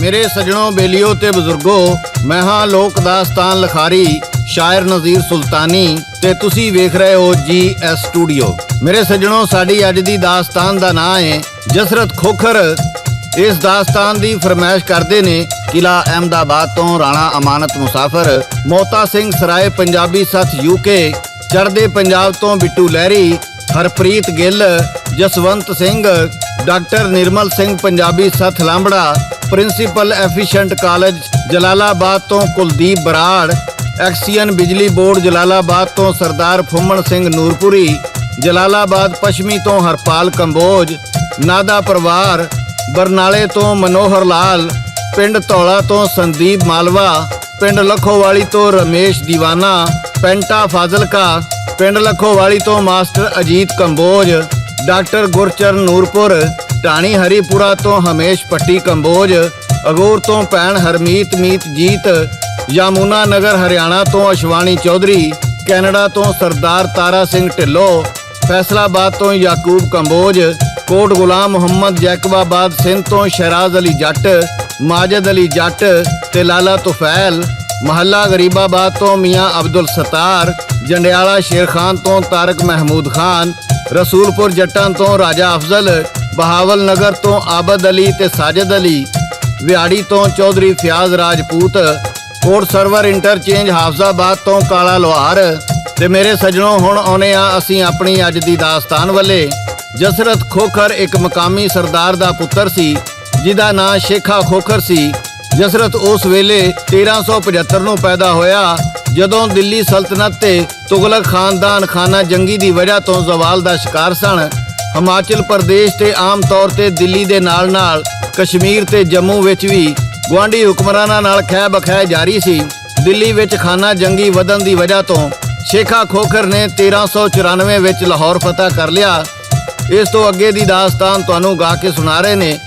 ਮੇਰੇ ਸੱਜਣੋ, ਬੇਲੀਓ ਤੇ ਬਜ਼ੁਰਗੋ, ਮੈਂ ਹਾਂ ਲੋਕ ਦਾਸਤਾਨ ਲਿਖਾਰੀ ਸ਼ਾਇਰ ਨਜ਼ੀਰ ਸੁਲਤਾਨੀ ਤੇ ਤੁਸੀਂ ਵੇਖ ਰਹੇ ਹੋ GS ਸਟੂਡੀਓ। ਮੇਰੇ ਸੱਜਣੋ, ਸਾਡੀ ਅੱਜ ਦੀ ਦਾਸਤਾਨ ਦਾ ਨਾਂ ਹੈ ਜਸਰਤ ਖੋਖਰ। ਇਸ ਦਾਸਤਾਨ ਦੀ ਫਰਮਾਇਸ਼ ਕਰਦੇ ਨੇ ਕਿਲਾ ਅਹਿਮਦਾਬਾਦ ਤੋਂ ਰਾਣਾ ਅਮਾਨਤ ਮੁਸਾਫਰ, ਮੋਤਾ ਸਿੰਘ ਸਰਾਏ ਪੰਜਾਬੀ ਸੱਥ UK, ਚੜ੍ਹਦੇ ਪੰਜਾਬ ਤੋਂ ਬਿੱਟੂ ਲਹਿਰੀ, ਹਰਪ੍ਰੀਤ ਗਿੱਲ, ਜਸਵੰਤ ਸਿੰਘ, ਡਾਕਟਰ ਨਿਰਮਲ ਸਿੰਘ ਪੰਜਾਬੀ ਸੱਥ ਲਾਂਬੜਾ, ਪ੍ਰਿੰਸੀਪਲ ਐਫੀਸ਼ੀਐਂਟ ਕਾਲਜ ਜਲਾਲਾਬਾਦ ਤੋਂ ਕੁਲਦੀਪ ਬਰਾੜ, ਐਕਸੀਅਨ ਬਿਜਲੀ ਬੋਰਡ ਜਲਾਲਾਬਾਦ ਤੋਂ ਸਰਦਾਰ ਫੁੰਮਣ ਸਿੰਘ ਨੂਰਪੁਰੀ, ਜਲਾਲਾਬਾਦ ਪੱਛਮੀ ਤੋਂ ਹਰਪਾਲ ਕੰਬੋਜ, ਨਾਦਾ ਪਰਿਵਾਰ ਬਰਨਾਲੇ ਤੋਂ ਮਨੋਹਰ ਲਾਲ, ਪਿੰਡ ਧੌਲਾ ਤੋਂ ਸੰਦੀਪ ਮਾਲਵਾ, ਪਿੰਡ ਲੱਖੋਵਾਲੀ ਤੋਂ ਰਮੇਸ਼ ਦੀਵਾਨਾ, ਪੈਂਟਾ ਫਾਜ਼ਿਲਕਾ, ਪਿੰਡ ਲੱਖੋਵਾਲੀ ਤੋਂ ਮਾਸਟਰ ਅਜੀਤ ਕੰਬੋਜ, ਡਾਕਟਰ ਗੁਰਚਰਨ ਨੂਰਪੁਰ, ਢਾਣੀ ਹਰੀਪੁਰਾ ਤੋਂ ਹਮੇਸ਼ ਪੱਟੀ ਕੰਬੋਜ, ਅਗੋਰ ਤੋਂ ਭੈਣ ਹਰਮੀਤ ਮੀਤ ਜੀਤ, ਯਮੁਨਾ ਨਗਰ ਹਰਿਆਣਾ ਤੋਂ ਅਸ਼ਵਾਨੀ ਚੌਧਰੀ, ਕੈਨੇਡਾ ਤੋਂ ਸਰਦਾਰ ਤਾਰਾ ਸਿੰਘ ਢਿੱਲੋਂ, ਫੈਸਲਾਬਾਦ ਤੋਂ ਯਾਕੂਬ ਕੰਬੋਜ, ਕੋਟ ਗੁਲਾਮ ਮੁਹੰਮਦ ਜੈਕਬਾਬਾਦ ਸਿੰਧ ਤੋਂ ਸ਼ਹਿਰਾਜ਼ ਅਲੀ ਜੱਟ, ਮਾਜਦ ਅਲੀ ਜੱਟ ਤੇ ਲਾਲਾ ਤੁਫੈਲ, ਮਹੱਲਾ ਗਰੀਬਾਬਾਦ ਤੋਂ ਮੀਆਂ ਅਬਦੁਲ ਸਤਾਰ, ਜੰਡਿਆਲਾ ਸ਼ੇਰ ਖਾਨ ਤੋਂ ਤਾਰਕ ਮਹਿਮੂਦ ਖਾਨ, ਰਸੂਲਪੁਰ ਜੱਟਾਂ ਤੋਂ ਰਾਜਾ ਅਫਜ਼ਲ, ਬਹਾਵਲ ਨਗਰ ਤੋਂ ਆਬਦ ਅਲੀ ਤੇ ਸਾਜਦ ਅਲੀ, ਵਿਆੜੀ ਤੋਂ ਚੌਧਰੀ ਫਿਆਜ਼ ਰਾਜਪੂਤ, ਕੋਟ ਸਰਵਰ ਇੰਟਰਚੇਂਜ ਹਾਫਜ਼ਾਬਾਦ ਤੋਂ ਕਾਲਾ ਲੋਹਾਰ। ਤੇ ਮੇਰੇ ਸੱਜਣੋ, ਹੁਣ ਆਉਨੇ ਆ ਅਸੀਂ ਆਪਣੀ ਅੱਜ ਦੀ ਦਾਸਤਾਨ ਵੱਲੇ। ਜਸਰਤ ਖੋਖਰ ਇੱਕ ਮਕਾਮੀ ਸਰਦਾਰ ਦਾ ਪੁੱਤਰ ਸੀ ਜਿਹਦਾ ਨਾਂ ਸ਼ੇਖਾ ਖੋਖਰ ਸੀ। ਜਸਰਤ ਉਸ ਵੇਲੇ 1375 ਨੂੰ ਪੈਦਾ ਹੋਇਆ, ਜਦੋਂ ਦਿੱਲੀ ਸਲਤਨਤ ਤੇ ਤੁਗਲਕ ਖਾਨਦਾਨ ਖਾਨਾ ਜੰਗੀ ਦੀ ਵਜ੍ਹਾ ਤੋਂ ਜ਼ਵਾਲ ਦਾ ਸ਼ਿਕਾਰ ਸਨ। ਹਿਮਾਚਲ ਪ੍ਰਦੇਸ਼ ਤੇ ਆਮ ਤੌਰ ਤੇ ਦਿੱਲੀ ਦੇ ਨਾਲ-ਨਾਲ ਕਸ਼ਮੀਰ ਤੇ ਜੰਮੂ ਵਿੱਚ ਵੀ ਗੁਆਂਢੀ ਹੁਕਮਰਾਨਾਂ ਨਾਲ ਖਹਿ ਬਖਹਿ ਜਾਰੀ ਸੀ। ਦਿੱਲੀ ਵਿੱਚ ਖਾਨਾ ਜੰਗੀ ਵਧਣ ਦੀ ਵਜ੍ਹਾ ਤੋਂ ਸ਼ੇਖਾ ਖੋਖਰ ਨੇ 1394 ਵਿੱਚ ਲਾਹੌਰ ਫਤਹ ਕਰ ਲਿਆ। ਇਸ ਤੋਂ ਅੱਗੇ ਦੀ ਦਾਸਤਾਨ ਤੁਹਾਨੂੰ ਗਾ ਕੇ ਸੁਣਾ ਰਹੇ ਨੇ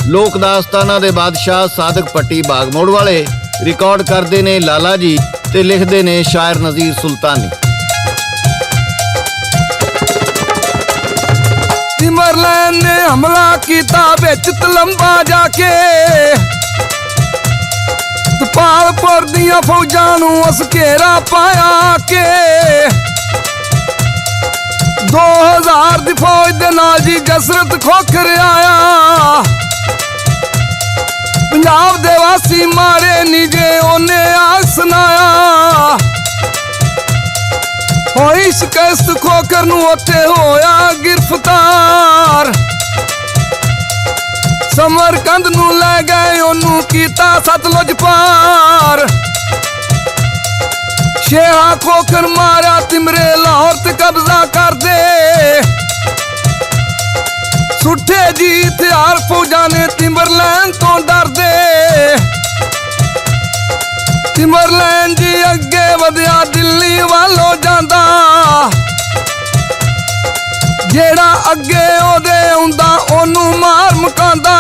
ਲੋਕ ਦਾਸਤਾਨਾਂ ਦੇ ਬਾਦਸ਼ਾਹ ਸਾਦਕ ਪੱਟੀ ਬਾਗਮੋੜ ਵਾਲੇ। ਰਿਕਾਰਡ ਕਰਦੇ ਨੇ ਲਾਲਾ ਜੀ ਤੇ ਲਿਖਦੇ ਨੇ ਸ਼ਾਇਰ ਨਜ਼ੀਰ ਸੁਲਤਾਨੀ। ਤਿਮਰਲੈਨ ਨੇ ਹਮਲਾ ਕੀਤਾ ਵਿੱਚ ਤਲੰਬਾ ਜਾ ਕੇ, ਤਪਾਲਪੁਰ ਦੀਆਂ ਫੌਜਾਂ ਨੂੰ ਉਸ ਘੇਰਾ ਪਾਇਆ ਕੇ। 2000 ਦੀ ਫੌਜ ਦੇ ਨਾਲ ਜੀ ਜਸਰਤ ਖੋਖਰ ਆਇਆ। ਪੰਜਾਬ ਦੇ ਵਾਸੀ ਮਾਰੇ ਨੀ ਜੇ ਉਹਨੇ ਆ ਸੁਣਾਇਆ। ਹੋਈ ਸ਼ਿਕਸਤ ਖੋਖਰ ਨੂੰ ਉੱਥੇ ਹੋਇਆ ਗਿਰਫਤਾਰ। ਸਮਰਕੰਦ ਨੂੰ ਲੈ ਗਏ ਉਹਨੂੰ ਕੀਤਾ ਸਤਲੁਜ ਪਾਰ। ਸ਼ੇਖਾ ਖੋਖਰ ਮਾਰਿਆ ਤਿਮਰੇ ਲਾਹੌਰ ਤੇ ਕਬਜ਼ਾ ਕਰਦੇ। ਸੁੱਠੇ ਜੀ ਹਥਿਆਰ ਫੌਜਾਂ ਨੇ ਤਿਮਰਲੈਨ ਤੋਂ ਡਰਦੇ। ਤਿਮਰਲੈਨ ਜੀ ਅੱਗੇ ਵਧਿਆ ਦਿੱਲੀ ਵੱਲੋਂ ਜਾਂਦਾ। ਜਿਹੜਾ ਅੱਗੇ ਉਹਦੇ ਆਉਂਦਾ ਉਹਨੂੰ ਮਾਰ ਮੁਕਾਂਦਾ।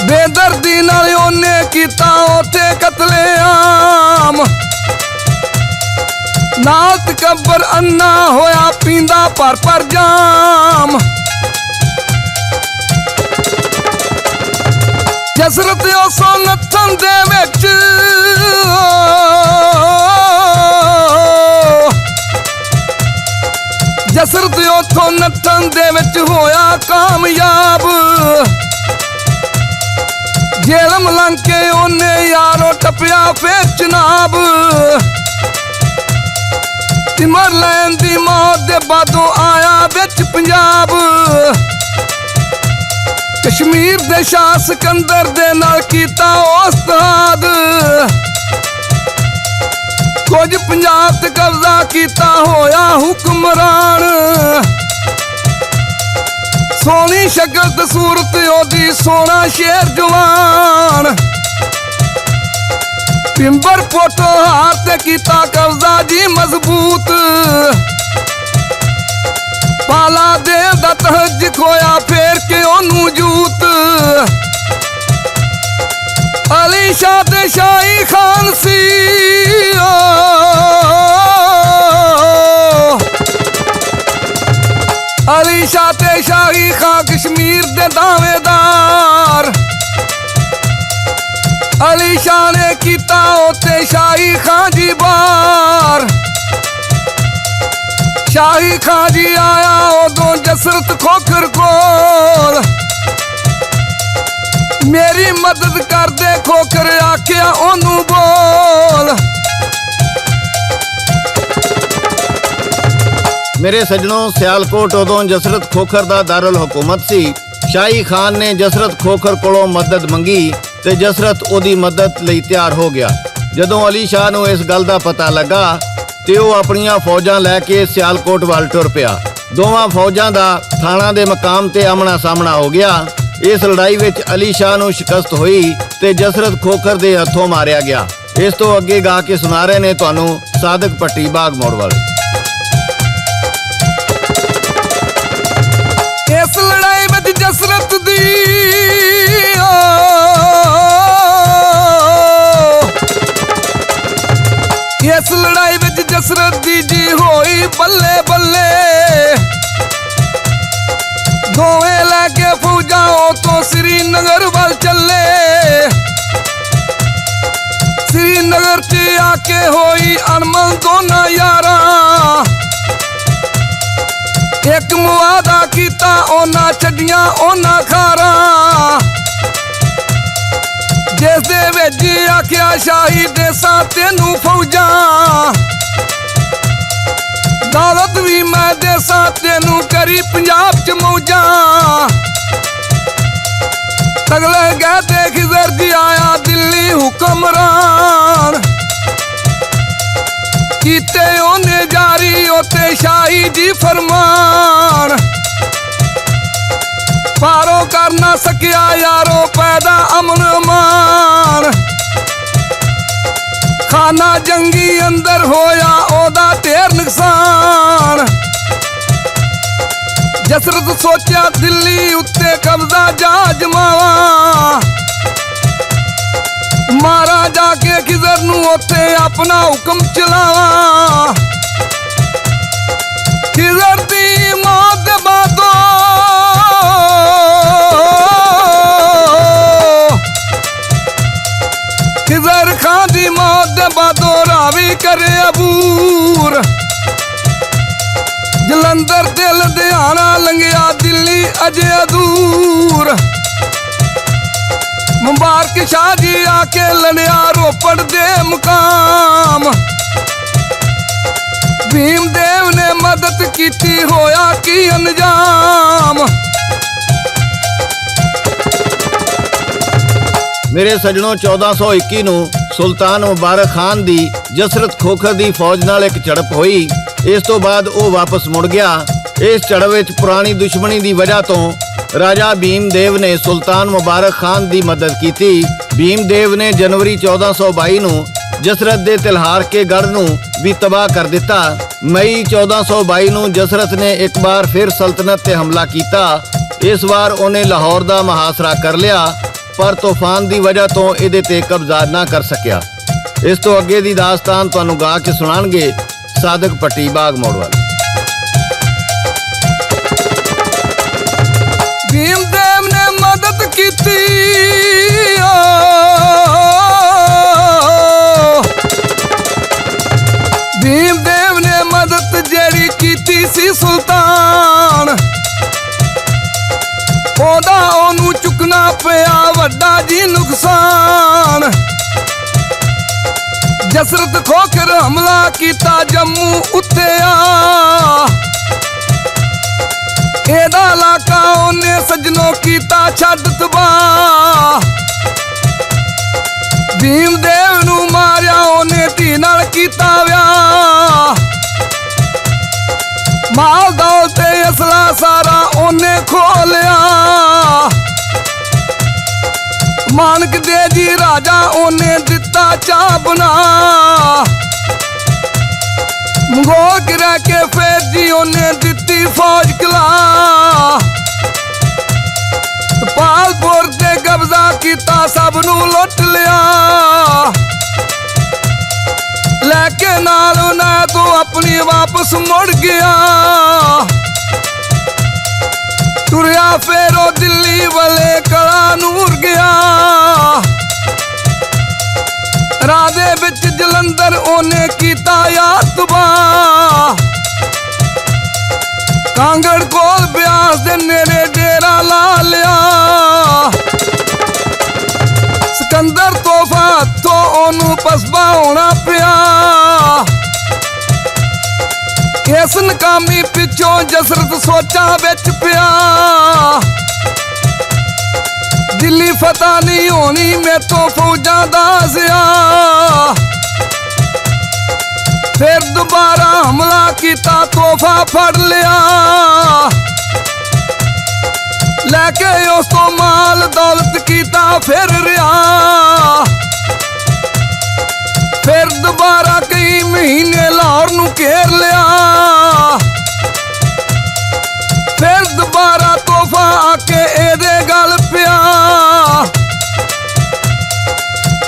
ਬੇਦਰਦੀ ਨਾਲ ਉਹਨੇ ਕੀਤਾ ਉੱਥੇ ਕਤਲੇਆਮ। ਨਾਲ ਤਕੱਬਰ ਅੰਨਾ ਹੋਇਆ ਪੀਂਦਾ ਭਰ ਭਰ ਜਾਮ। ਜਸਰਤ ਉਸੋਂ ਨੱਥਣ ਦੇ ਵਿੱਚ ਜਸਰਤ ਉਥੋਂ ਨੱਥਣ ਦੇ ਵਿੱਚ ਹੋਇਆ ਕਾਮਯਾਬ। ਜੇਲਮ ਲੰਘ ਕੇ ਉਹਨੇ ਯਾਰੋ ਟੱਪਿਆ ਫੇਰ ਚਨਾਬ। ਤਿਮਰਲੈਨ ਦੀ ਮੌਤ ਦੇ ਬਾਦੋਂ ਆਇਆ ਵਿੱਚ ਪੰਜਾਬ। ਕਸ਼ਮੀਰ ਦੇ ਸ਼ਾਹ ਸਿਕੰਦਰ ਦੇ ਨਾਲ ਕੀਤਾ ਉਸਤਾਦ। ਕੁਝ ਪੰਜਾਬ ਤੇ ਕਬਜ਼ਾ ਕੀਤਾ ਹੋਇਆ ਹੁਕਮਰਾਨ। ਸੋਹਣੀ ਸ਼ਕਲ ਤੇ ਸੂਰਤ ਉਹਦੀ ਸੋਹਣਾ ਸ਼ੇਰ ਜਵਾਨ। ਪਿੰਬਰ ਪੋਟੋ ਹਾਰ ਤੇ ਕੀਤਾ ਕਬਜ਼ਾ ਜੀ ਮਜ਼ਬੂਤ। ਪਾਲਾ ਦੇਵ ਦਾ ਤਹਜ ਖੋਇਆ ਫੇਰ ਕੇ ਉਹਨੂੰ ਜੂਤ। ਅਲੀ ਸ਼ਾਹ ਤੇ ਸ਼ਾਹੀ ਖਾਨ ਸੀ। ਅਲੀ ਸ਼ਾਹ ਤੇ ਸ਼ਾਹੀ ਖਾਂ ਕਸ਼ਮੀਰ ਦੇ ਦਾਅਵੇਦਾਰ। ਅਲੀ ਸ਼ਾਹ ਨੇ ਕੀਤਾ ਉੱਤੇ ਸ਼ਾਹੀ ਖਾਂ ਜੀ ਬਾਰ। ਸ਼ਾਹੀ ਖਾਂ ਜੀ ਆਇਆ ਉਦੋਂ ਜਸਰਤ ਖੋਖਰ ਕੋਲ। ਮੇਰੀ ਮਦਦ ਕਰਦੇ ਖੋਖਰ ਆਖਿਆ ਉਹਨੂੰ ਬੋਲ। ਮੇਰੇ ਸੱਜਣੋ, ਸਿਆਲਕੋਟ ਉਦੋਂ ਜਸਰਤ ਖੋਖਰ ਦਾ ਦਾਰੁਲ ਹਕੂਮਤ ਸੀ। ਸ਼ਾਹੀ ਖਾਨ ਨੇ ਜਸਰਤ ਖੋਖਰ ਕੋਲੋਂ ਮਦਦ ਮੰਗੀ ਤੇ ਜਸਰਤ ਉਹਦੀ ਮਦਦ ਲਈ ਤਿਆਰ ਹੋ ਗਿਆ। ਜਦੋਂ ਅਲੀ ਸ਼ਾਹ ਨੂੰ ਇਸ ਗੱਲ ਦਾ ਪਤਾ ਲੱਗਾ ਤੇ ਉਹ ਆਪਣੀਆਂ ਫੌਜਾਂ ਲੈ ਕੇ ਸਿਆਲਕੋਟ ਵੱਲ ਟੁਰ ਪਿਆ। ਦੋਵਾਂ ਫੌਜਾਂ ਦਾ ਥਾਣਾ ਦੇ ਮਕਾਮ ਤੇ ਆਮਣਾ ਸਾਹਮਣਾ ਹੋ ਗਿਆ। ਇਸ ਲੜਾਈ ਵਿੱਚ ਅਲੀ ਸ਼ਾਹ ਨੂੰ ਸ਼ਿਕਸਤ ਹੋਈ ਤੇ ਜਸਰਤ ਖੋਖਰ ਦੇ ਹੱਥੋਂ ਮਾਰਿਆ ਗਿਆ। ਇਸ ਤੋਂ ਅੱਗੇ ਗਾ ਕੇ ਸੁਣਾ ਰਹੇ ਨੇ ਤੁਹਾਨੂੰ ਸਾਦਕ ਪੱਟੀ ਬਾਗ ਮੋੜ ਵਾਲੇ। ਇਸ ਲੜਾਈ ਵਿੱਚ ਜਸਰਤ ਦੀ ਇਸ ਲੜਾਈ ਵਿੱਚ ਜਸਰਤ ਦੀ ਜੀ ਹੋਈ ਬੱਲੇ ਬੱਲੇ। ਦੋਵੇਂ ਲੈ ਕੇ ਫੌਜਾਂ ਉਤੋਂ ਸ੍ਰੀਨਗਰ ਵੱਲ ਚੱਲੇ। ਸ੍ਰੀਨਗਰ 'ਚ ਆ ਕੇ ਹੋਈ ਅਣਮਨ ਦੋਨਾਂ ਯਾਰਾਂ। ਇੱਕ ਮੁਆਦਾ ਕੀਤਾ ਉਹਨਾਂ ਛੱਡੀਆਂ ਉਹਨਾਂ ਖਾਰਾਂ। ਜਿਸ ਦੇ ਵਿੱਚ ਆਖਿਆ ਸ਼ਾਹੀ ਦੇਸਾਂ ਤੈਨੂੰ ਫੌਜਾਂ। ਦੌਲਤ ਵੀ ਮੈਂ ਦੇਸਾਂ ਤੈਨੂੰ ਕਰੀ ਪੰਜਾਬ 'ਚ ਮੌਜਾਂ। ਤਗਲੇ ਗਏ ਤੇ ਖਿਜ਼ਰ ਜੀ ਆਇਆ ਦਿੱਲੀ ਹੁਕਮਰਾਨ। ਕੀਤੇ ਉਹਨੇ ਜਾਰੀ ਉੱਤੇ ਸ਼ਾਹੀ ਜੀ ਫਰਮਾਨ। ਪਾਰੋ ਕਰ ਨਾ ਸਕਿਆ ਯਾਰੋ ਪੈਦਾ ਅਮਨ ਅਮਾਨ। ਖਾਨਾ ਜੰਗੀ ਅੰਦਰ ਹੋਇਆ ਉਹਦਾ ਢੇਰ ਨੁਕਸਾਨ। ਜਸਰਤ ਸੋਚਿਆ ਦਿੱਲੀ ਉੱਤੇ ਕਬਜ਼ਾ ਜਾ ਜਮਾਵਾਂ। ਮਾਰਾ ਜਾ ਕੇ ਖਿਜ਼ਰ ਨੂੰ ਉੱਤੇ ਆਪਣਾ ਹੁਕਮ ਚਲਾਵਾਂ। ਖਿਜ਼ਰ ਦੀ ਮੌਤ ਦੇ ਬਾਦੋਂ ਖਿਜ਼ਰ ਖਾਂ ਦੀ ਮੌਤ ਦੇ ਬਾਦੋਂ ਰਾਵੀ ਕਰੇ ਅਬੂਰ। ਜਲੰਧਰ ਤੇ ਲੁਧਿਆਣਾ ਲੰਘਿਆ ਦਿੱਲੀ ਅਜੇ ਅਧੂਰ। ਮੁਬਾਰਕ ਸ਼ਾਹ ਜੀ ਆ ਕੇ ਲੜਿਆ ਰੋਪੜ ਦੇ ਮੁਕਾਮ। ਭੀਮ ਦੇਵ ਨੇ ਮਦਦ ਕੀਤੀ ਹੋਇਆ ਕੀ ਅੰਜਾਮ। ਮੇਰੇ ਸੱਜਣੋ, 1421 ਨੂੰ ਸੁਲਤਾਨ ਮੁਬਾਰਕ ਖਾਨ ਦੀ ਜਸਰਤ ਖੋਖਰ ਦੀ ਫੌਜ ਨਾਲ ਇੱਕ ਝੜਪ ਹੋਈ। ਇਸ ਤੋਂ ਬਾਅਦ ਉਹ ਵਾਪਸ ਮੁੜ ਗਿਆ। ਇਸ ਝੜਪ ਵਿੱਚ ਪੁਰਾਣੀ ਦੁਸ਼ਮਣੀ ਦੀ ਵਜ੍ਹਾ ਤੋਂ ਰਾਜਾ ਭੀਮ ਦੇਵ ਨੇ ਸੁਲਤਾਨ ਮੁਬਾਰਕ ਖਾਨ ਦੀ ਮਦਦ ਕੀਤੀ। ਭੀਮ ਦੇਵ ਨੇ ਜਨਵਰੀ 1422 ਨੂੰ ਜਸਰਤ ਦੇ ਤਿਲਹਾਰ ਕੇ ਗੜ੍ਹ ਨੂੰ ਵੀ ਤਬਾਹ ਕਰ ਦਿੱਤਾ। ਮਈ 1422 ਨੂੰ ਜਸਰਤ ਨੇ ਇੱਕ ਵਾਰ ਫਿਰ ਸਲਤਨਤ ਤੇ ਹਮਲਾ ਕੀਤਾ। ਇਸ ਵਾਰ ਉਹਨੇ ਲਾਹੌਰ ਦਾ ਮੁਹਾਸਰਾ ਕਰ ਲਿਆ, ਪਰ ਤੂਫਾਨ ਦੀ ਵਜ੍ਹਾ ਤੋਂ ਇਹਦੇ ਤੇ ਕਬਜ਼ਾ ਨਾ ਕਰ ਸਕਿਆ। ਇਸ ਤੋਂ ਅੱਗੇ ਦੀ ਦਾਸਤਾਨ ਤੁਹਾਨੂੰ ਗਾ ਕੇ ਸੁਣਾਣਗੇ ਸਾਦਕ ਪੱਟੀ ਬਾਗ ਮੋੜ ਵਾਲੇ। ਭੀਮ ਦੇਵ ਨੇ ਮਦਦ ਕੀਤੀ ਭੀਮ ਦੇਵ ਨੇ ਮਦਦ ਜਿਹੜੀ ਕੀਤੀ ਸੀ ਸੁਲਤਾਨ। ਉਹਦਾ ਉਹਨੂੰ ਚੁੱਕਣਾ ਪਿਆ ਵੱਡਾ ਜੀ ਨੁਕਸਾਨ। ਜਸਰਤ ਖੋਖਰ ਹਮਲਾ ਕੀਤਾ ਜੰਮੂ ਉੱਤੇ ਆ। ਇਹਦਾ ਇਲਾਕਾ ਉਹਨੇ ਸਜਣੋ ਕੀਤਾ ਛੱਡ ਤਬਾਹ। ਭੀਮ ਦੇਵ ਨੂੰ ਮਾਰਿਆ ਉਹਨੇ ਧੀ ਨਾਲ ਕੀਤਾ ਵਿਆਹ। ਮਾਲ ਦੌਲਤ ਤੇ ਅਸਲਾ ਸਾਰਾ ਉਹਨੇ ਖੋਹ ਲਿਆ। ਮਾਨਕ ਦੇ ਜੀ ਰਾਜਾ ਉਹਨੇ ਦਿੱਤਾ ਚਾਹ ਬਣਾ। ਮੰਗੋਲ ਗਿਰਾ ਕੇ ਫੇਰ ਜੀ ਉਹਨੇ ਦਿੱਤੀ ਫੌਜ ਕਲਾ। ਪਾਲਪੁਰ ਤੇ ਕਬਜ਼ਾ ਕੀਤਾ ਸਭ ਨੂੰ ਲੁੱਟ ਲਿਆ। ਲੈ ਕੇ ਨਾਲ ਉਹਨਾਂ ਤੋਂ ਆਪਣੀ ਵਾਪਸ ਮੁੜ ਗਿਆ। ਤੁਰਿਆ ਫੇਰ ਉਹ ਦਿੱਲੀ ਵਾਲੇ ਕਲਾ ਨੂਰ ਗਿਆ। ਰਾਹ ਦੇ ਵਿੱਚ ਜਲੰਧਰ ਉਹਨੇ ਕੀਤਾ ਯਾਰ ਤਬਾਹ। ਕਾਂਗੜ ਕੋਲ ਬਿਆਸ ਦੇ ਨੇੜੇ ਡੇਰਾ ਲਾ ਲਿਆ। ਸਿਕੰਦਰ ਤੋਹਫਾ ਤੋਂ ਉਹਨੂੰ ਪਸਬਾ ਹੋਣਾ ਪਿਆ। ਇਸ ਨਕਾਮੀ ਪਿੱਛੋਂ ਜਸਰਤ ਸੋਚਾਂ ਵਿੱਚ ਪਿਆ। ਦਿੱਲੀ ਫਤਹ ਨਹੀਂ ਹੋਣੀ ਮੈਥੋਂ ਫੌਜਾਂ ਦਾ ਜ਼ਿਆ। ਫਿਰ ਦੁਬਾਰਾ ਹਮਲਾ ਕੀਤਾ ਤੋਹਫਾ ਫੜ ਲਿਆ। ਲੈ ਕੇ ਉਸ ਤੋਂ ਮਾਲ ਦੌਲਤ ਕੀਤਾ ਫਿਰ ਰਿਆ। ਫਿਰ ਦੁਬਾਰਾ ਕਈ ਮਹੀਨੇ ਲਾਹੌਰ ਨੂੰ ਘੇਰ ਲਿਆ। ਫਿਰ ਦੁਬਾਰਾ ਤੋਹਫਾ ਆ ਕੇ ਇਹਦੇ ਗਲ ਪਿਆ।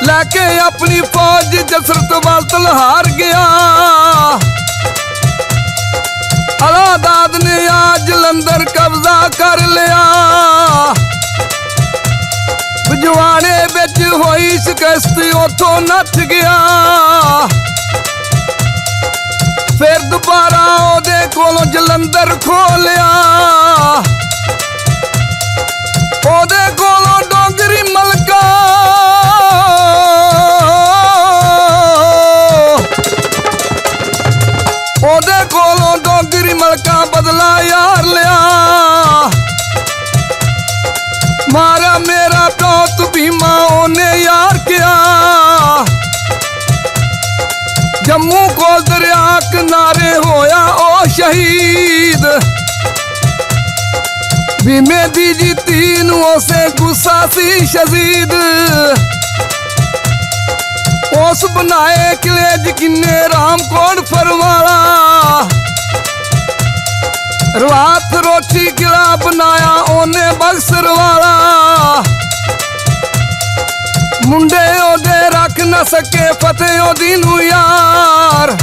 ਲੈ ਕੇ ਆਪਣੀ ਫੌਜ ਜਸਰਤ ਵੱਲ ਤਲਹਾਰ ਗਿਆ। ਅਲਾਦਾਦ ਨੇ ਆ ਜਲੰਧਰ ਕਬਜ਼ਾ ਕਰ ਲਿਆ। ਬਜਵਾੜੇ ਵਿੱਚ ਹੋਈ ਸ਼ਿਕਸਤ ਉੱਥੋਂ ਨੱਠ ਗਿਆ। ਫਿਰ ਦੁਬਾਰਾ ਉਹਦੇ ਕੋਲੋਂ ਜਲੰਧਰ ਖੋਹ ਲਿਆ। ਉਹਦੇ ਕੋਲੋਂ ਡੋਗਰੀ ਮਲਕਾ ਉਹਦੇ ਕੋਲੋਂ ਡੋਗਰੀ ਮਲਕਾ ਬਦਲਾ ਯਾਰ ਲਿਆ। ਮਾਰਾ ਮੇਰਾ ਪਿਓ ਭੀਮਾ ਉਹਨੇ ਯਾਰ ਕਿਆ। ਜੰਮੂ ਕੋਲ ਦਰਿਆ ਕਿਨਾਰੇ ਹੋਇਆ ਉਹ ਸ਼ਹੀਦ। ਭੀਮੇ ਦੀ ਜੀਤੀ ਨੂੰ ਉਸੇ ਗੁੱਸਾ ਸੀ ਸ਼ਦੀਦ। ਉਸ ਬਣਾਏ ਕਿਲੇ ਜਕਿੰਨੇ ਰਾਮਕੋਟ ਫਰਵਾਲਾ। ਰਵਾਤ ਰੋਟੀ ਕਿਲਾ ਬਣਾਇਆ ਉਹਨੇ ਬਕਸਰ ਵਾਲਾ। ਮੁੰਡੇ ਉਹਦੇ ਰੱਖ ਨਾ ਸਕੇ ਫਤਿਹ ਉਹਦੀ ਨੂੰ ਯਾਰ।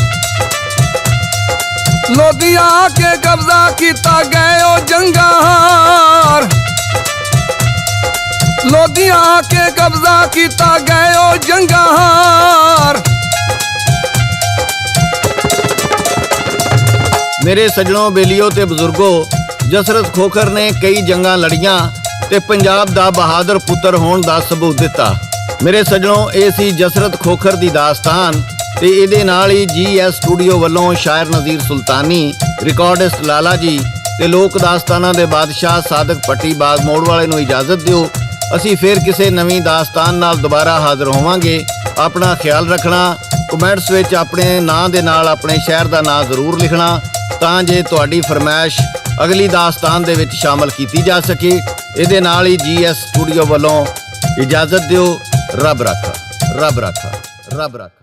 ਲੋਧੀਆਂ ਆ ਕੇ ਕਬਜ਼ਾ ਕੀਤਾ ਗਏ ਉਹ ਜੰਗਾਰ। ਲੋਧੀਆਂ ਆ ਕੇ ਕਬਜ਼ਾ ਕੀਤਾ ਗਏ ਉਹ ਜੰਗਾਰ। ਮੇਰੇ ਸੱਜਣੋ, ਬੇਲੀਓ ਤੇ ਬਜ਼ੁਰਗੋ, ਜਸਰਤ ਖੋਖਰ ਨੇ ਕਈ ਜੰਗਾਂ ਲੜੀਆਂ ਤੇ ਪੰਜਾਬ ਦਾ ਬਹਾਦਰ ਪੁੱਤਰ ਹੋਣ ਦਾ ਸਬੂਤ ਦਿੱਤਾ। ਮੇਰੇ ਸੱਜਣੋ, ਇਹ ਸੀ ਜਸਰਤ ਖੋਖਰ ਦੀ ਦਾਸਤਾਨ ਤੇ ਇਹਦੇ ਨਾਲ ਹੀ GS ਸਟੂਡੀਓ ਵੱਲੋਂ ਸ਼ਾਇਰ ਨਜ਼ੀਰ ਸੁਲਤਾਨੀ, ਰਿਕਾਰਡਿਸਟ ਲਾਲਾ ਜੀ ਤੇ ਲੋਕ ਦਾਸਤਾਨਾਂ ਦੇ ਬਾਦਸ਼ਾਹ ਸਾਦਕ ਪੱਟੀ ਬਾਗ ਮੋੜ ਵਾਲੇ ਨੂੰ ਇਜਾਜ਼ਤ ਦਿਓ। ਅਸੀਂ ਫੇਰ ਕਿਸੇ ਨਵੀਂ ਦਾਸਤਾਨ ਨਾਲ ਦੁਬਾਰਾ ਹਾਜ਼ਰ ਹੋਵਾਂਗੇ। ਆਪਣਾ ਖਿਆਲ ਰੱਖਣਾ। ਕਮੈਂਟਸ ਵਿੱਚ ਆਪਣੇ ਨਾਂ ਦੇ ਨਾਲ ਆਪਣੇ ਸ਼ਹਿਰ ਦਾ ਨਾਂ ਜ਼ਰੂਰ ਲਿਖਣਾ ਤਾਂ ਜੇ ਤੁਹਾਡੀ ਫਰਮਾਇਸ਼ ਅਗਲੀ ਦਾਸਤਾਨ ਦੇ ਵਿੱਚ ਸ਼ਾਮਲ ਕੀਤੀ ਜਾ ਸਕੇ। ਇਹਦੇ ਨਾਲ ਹੀ GS ਸਟੂਡੀਓ ਵੱਲੋਂ ਇਜਾਜ਼ਤ ਦਿਓ। ਰੱਬ ਰਾਖਾ, ਰੱਬ ਰਾਖਾ, ਰੱਬ ਰਾਖਾ।